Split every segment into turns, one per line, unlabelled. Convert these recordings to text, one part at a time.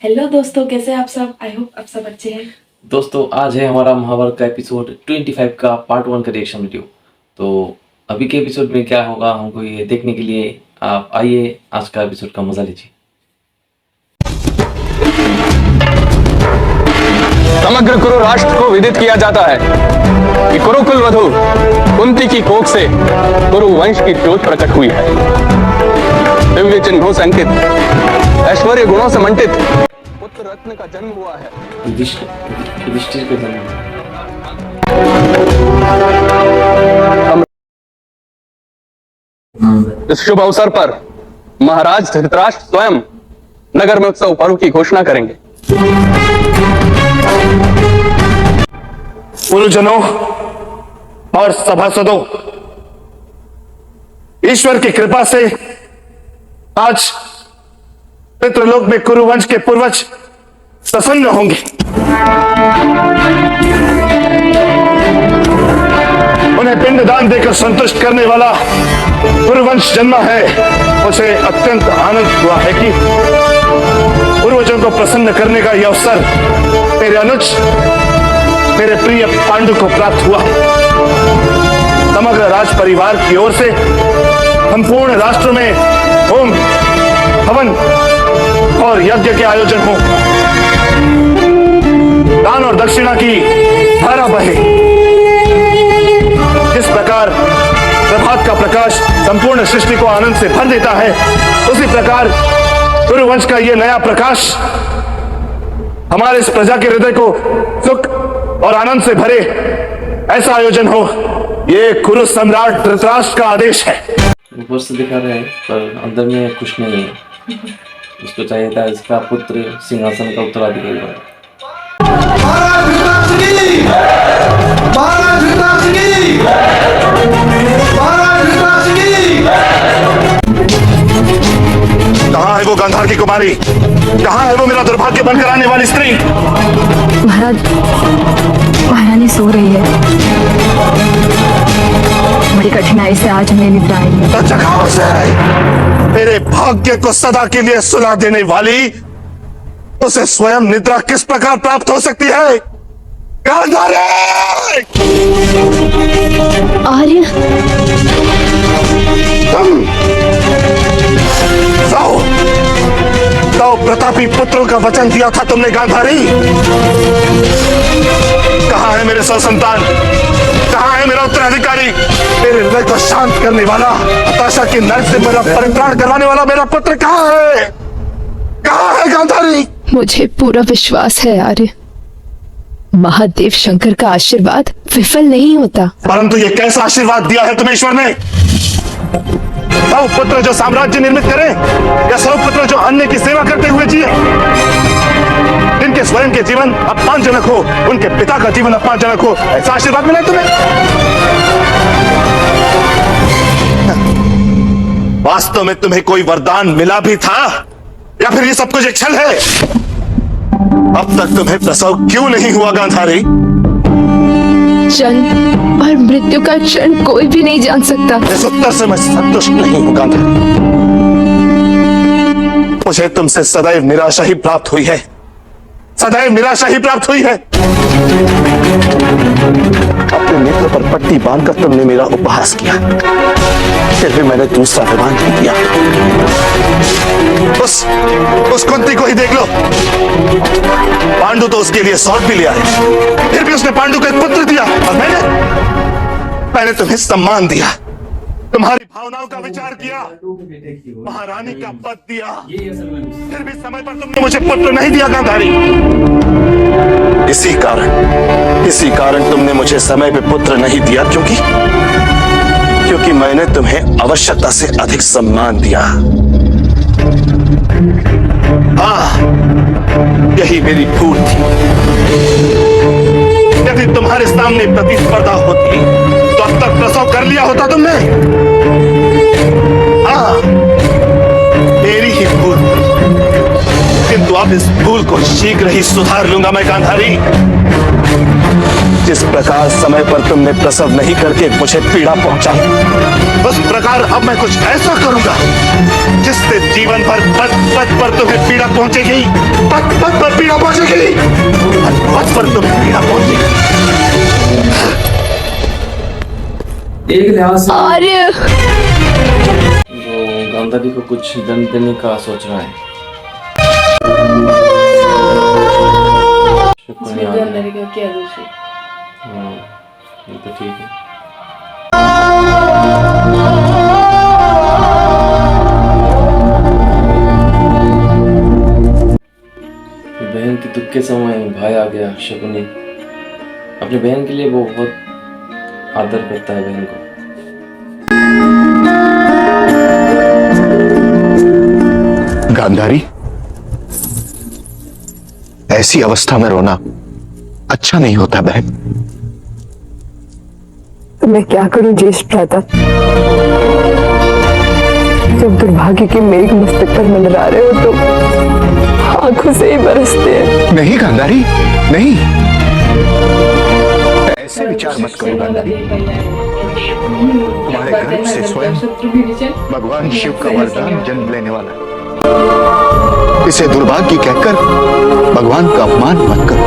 Hello दोस्तों, कैसे हैं आप सब। आई होप आप सब अच्छे हैं।
दोस्तों आज है हमारा महाभारत का एपिसोड 25 का पार्ट 1 का रिएक्शन वीडियो। तो अभी के एपिसोड में क्या होगा हमको ये देखने के लिए आप आइए आज का एपिसोड का मजा लीजिए।
समग्र कुरु राष्ट्र को विदित किया जाता है कि कुरुकुल वधु कुंती की कोख से कुरु वंश की जोत प्रकट हुई है। दिव्य चिन्हों से अंकित, ऐश्वर्य गुणों से मंडित पुत्र रत्न का जन्म हुआ है।
युधिष्ठिर का जन्म।
इस शुभ अवसर पर महाराज धृतराष्ट्र स्वयं नगर में उत्सव पर्व की घोषणा करेंगे।
गुरुजनों और सभासदों, ईश्वर की कृपा से आज पितृलोक में कुरुवंश के पूर्वज प्रसन्न होंगे। उन्हें पिंडदान देकर संतुष्ट करने वाला कुरुवंश जन्मा है। उसे अत्यंत आनंद हुआ है कि पूर्वजों को प्रसन्न करने का यह अवसर मेरे अनुज, मेरे प्रिय पांडु को प्राप्त हुआ। समग्र राज परिवार की ओर से संपूर्ण राष्ट्र में होम, हवन और यज्ञ के आयोजन हो, दान और दक्षिणा की धारा बहे। जिस प्रकार प्रभात का प्रकाश संपूर्ण सृष्टि को आनंद से भर देता है, उसी प्रकार कुरुवंश का यह नया प्रकाश हमारे इस प्रजा के हृदय को सुख और आनंद से भरे। ऐसा आयोजन हो, ये कुरु सम्राट धृतराष्ट्र का आदेश है।
ऊपर से दिखा रहे हैं पर अंदर में कुछ नहीं है। उसको चाहिए था इसका पुत्र सिंहासन का उत्तराधिकारी बने।
कहाँ है वो गांधार की कुमारी? कहाँ है वो मेरा दुर्भाग्य बनकर आने वाली स्त्री?
महाराज, महारानी सो रही है। बड़ी कठिनाई से आज हमें निपटाई है।
तो जगाओ उसे। मेरे भाग्य को सदा के लिए सुला देने वाली उसे स्वयं निद्रा किस प्रकार प्राप्त हो सकती है? गांधारी!
आर्य,
तुम तो प्रतापी पुत्रों का वचन दिया था तुमने गांधारी। कहाँ है मेरे सौ संतान? कहाँ है मेरा उत्तराधिकारी? मेरे हृदय को शांत करने वाला, हताशा के नर्क से मेरा परित्राण करवाने वाला मेरा पुत्र कहाँ है? कहाँ है गांधारी?
मुझे पूरा विश्वास है आर्य, महादेव शंकर का आशीर्वाद विफल नहीं होता।
परंतु ये कैसा आशीर्वाद दिया है तुम्हें ईश्वर ने? सौ पुत्र जो साम्राज्य निर्मित करे या सौ पुत्र जो अन्य की सेवा करते हुए जिए? जिनके स्वयं के जीवन अपमानजनक हो, उनके पिता का जीवन अपमानजनक हो, ऐसा आशीर्वाद मिला तुम्हें? वास्तव में तुम्हें कोई वरदान मिला भी था या फिर ये सब कुछ एक छल है? अब तक तुम्हें प्रसव क्यों नहीं हुआ गांधारी?
जन्म और मृत्यु का क्षण कोई भी नहीं जान सकता।
इस उत्तर से मैं संतुष्ट नहीं हूं गांधारी। मुझे तुमसे सदैव निराशा ही प्राप्त हुई है, सदैव निराशा ही प्राप्त हुई है। अपने नेत्र पर पट्टी बांधकर तुमने मेरा उपहास किया, फिर भी मैंने दूसरा विवाह नहीं किया। उस कुंती को ही देख लो। पांडु तो उसके लिए सौंप भी लिया है, फिर भी उसने पांडु को एक पुत्र दिया। और मैंने तुम्हें सम्मान दिया, तुम्हारी भावनाओं का विचार किया, महारानी का पद दिया, फिर भी समय पर तुमने मुझे पुत्र नहीं दिया गांधारी। इसी कारण तुमने मुझे समय पे पुत्र नहीं दिया, क्योंकि मैंने तुम्हें आवश्यकता से अधिक सम्मान दिया। यही मेरी भूल थी। यदि तुम्हारे सामने प्रतिस्पर्धा होती तो अब तक प्रसव कर लिया होता तुमने। मेरी ही भूल, किंतु अब इस भूल को शीघ्र ही सुधार लूंगा मैं गांधारी। जिस प्रकार समय पर तुमने प्रसव नहीं करके मुझे पीड़ा पहुंचाई, उस प्रकार अब मैं कुछ ऐसा करूंगा जिससे जीवन भर पथ पथ पर तुम्हें पीड़ा पहुंचेगी, पथ पथ पर पीड़ा पहुंचेगी, पथ पथ पर तुम्हें पीड़ा पहुंचेगी।
एक लिहाज से
आर्य,
वो गांधारी को कुछ दंड देने का सोच रहा है। शुक्र
इसमें
नहीं आ
गंधारी का क्या दोष है?
रहा। हाँ, ये तो ठीक है। बहन के दुख के समय भाई आ गया शकुनी। अपने बहन के लिए वो बहुत आदर करता है बहन को।
गांधारी, ऐसी अवस्था में रोना अच्छा नहीं होता बहन।
तो मैं क्या करूं ज्येष्ठ भ्राता, जब दुर्भाग्य के मेघ मस्तक पर मंडरा रहे हो तो आंखों से ही बरसते हैं।
नहीं गांधारी, नहीं, ऐसे विचार मत करो गांधारी। तुम्हारे गर्भ से स्वयं भगवान शिव का वरदान जन्म लेने वाला है। इसे दुर्भाग्य कहकर भगवान का अपमान मत करो,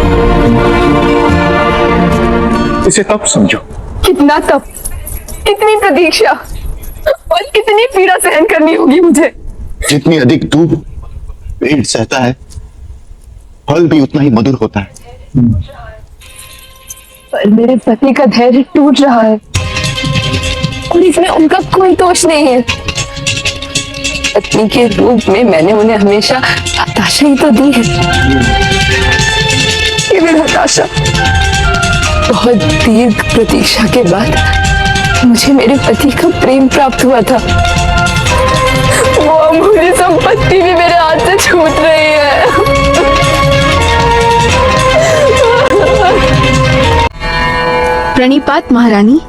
इसे तप समझो।
कितना तप, इतनी प्रतीक्षा और कितनी पीड़ा सहन करनी होगी मुझे।
जितनी अधिक धूप पेड़ सहता है, फल भी उतना ही मधुर होता है।
पर मेरे पति का धैर्य टूट रहा है और इसमें उनका कोई दोष नहीं है। पत्नी के रूप में मैंने उन्हें हमेशा हताशा ही तो दी है, केवल हताशा। बहुत दीर्घ प्रतीक्षा के बाद मुझे मेरे पति का प्रेम प्राप्त हुआ था। वो अमूल्य संपत्ति भी मेरे हाथ से छूट रही है।
प्रणिपात महारानी।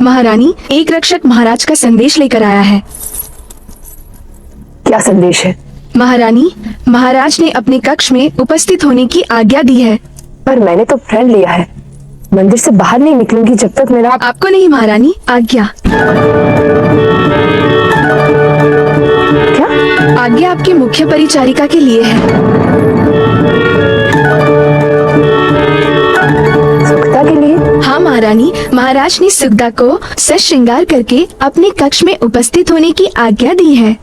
महारानी, एक रक्षक महाराज का संदेश लेकर आया है।
क्या संदेश है?
महारानी, महाराज ने अपने कक्ष में उपस्थित होने की आज्ञा दी है।
पर मैंने तो प्रण लिया है, मंदिर से बाहर नहीं निकलूंगी जब तक मेरा।
आपको नहीं महारानी, आज्ञा।
क्या?
आज्ञा आपकी मुख्य परिचारिका के लिए है।
सुखता के लिए?
हाँ महारानी, महाराज ने सुगदा को सश्रृंगार करके अपने कक्ष में उपस्थित होने की आज्ञा दी है।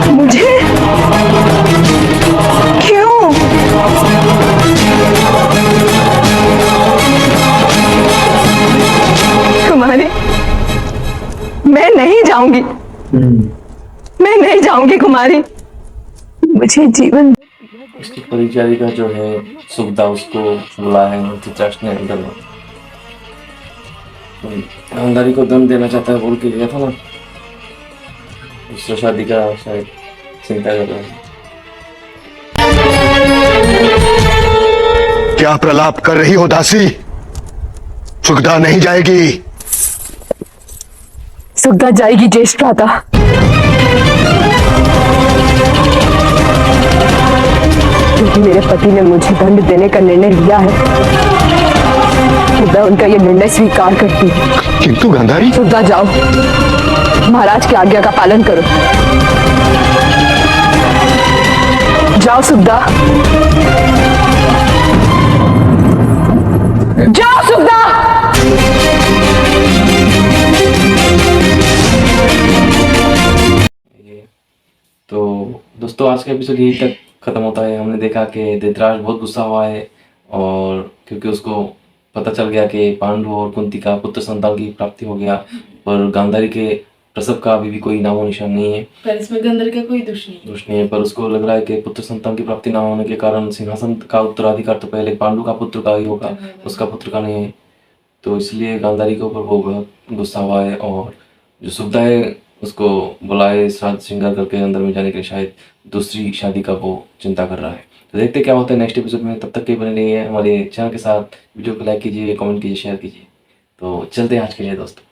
मुझे? क्यों? कुमारी, मैं नहीं जाऊंगी, मैं नहीं जाऊंगी कुमारी। मुझे जीवन।
उसकी परिचारिका जो है सुगदा, उसको बुलाया है धृतराष्ट्र ने अंदर में। गांधारी को दंड देना चाहता है बोल के गया था ना, दूसरा शादी का शायद चिंता कर रहा है।
क्या प्रलाप कर रही हो दासी? सुगदा नहीं जाएगी।
सुगदा जाएगी ज्येष्ठ भ्राता। क्योंकि मेरे पति ने मुझे दंड देने का निर्णय लिया है, तो मैं उनका ये निर्णय स्वीकार करती हूँ।
किंतु गांधारी।
सुगदा जाओ, महाराज की आज्ञा का पालन करो। जाओ सुगदा, जाओ सुगदा।
तो दोस्तों, आज का एपिसोड यही तक खत्म होता है। हमने देखा कि धृतराष्ट्र बहुत गुस्सा हुआ है, और क्योंकि उसको पता चल गया कि पांडु और कुंती का पुत्र संतान की प्राप्ति हो गया, पर गांधारी के प्रसव का अभी भी कोई नामो निशान नहीं है।
पर इसमें गंधारी का कोई दोष नहीं है।
दोष नहीं है, पर उसको लग रहा है कि पुत्र संतान की प्राप्ति ना होने के कारण सिंहासन का उत्तराधिकार तो पहले पांडु का पुत्र का ही होगा, उसका पुत्र का नहीं है। तो इसलिए गांधारी के ऊपर वो बहुत गुस्सा हुआ है, और जो सुगदा है उसको बुलाए श्राद्ध श्रृंगार करके अंदर में जाने के लिए शायद दूसरी शादी का वो चिंता कर रहा है। तो देखते क्या होता है नेक्स्ट एपिसोड में। तब तक के बने रहिए हमारे चैनल के साथ। वीडियो को लाइक कीजिए, कमेंट कीजिए, शेयर कीजिए। तो चलते हैं आज के लिए दोस्तों।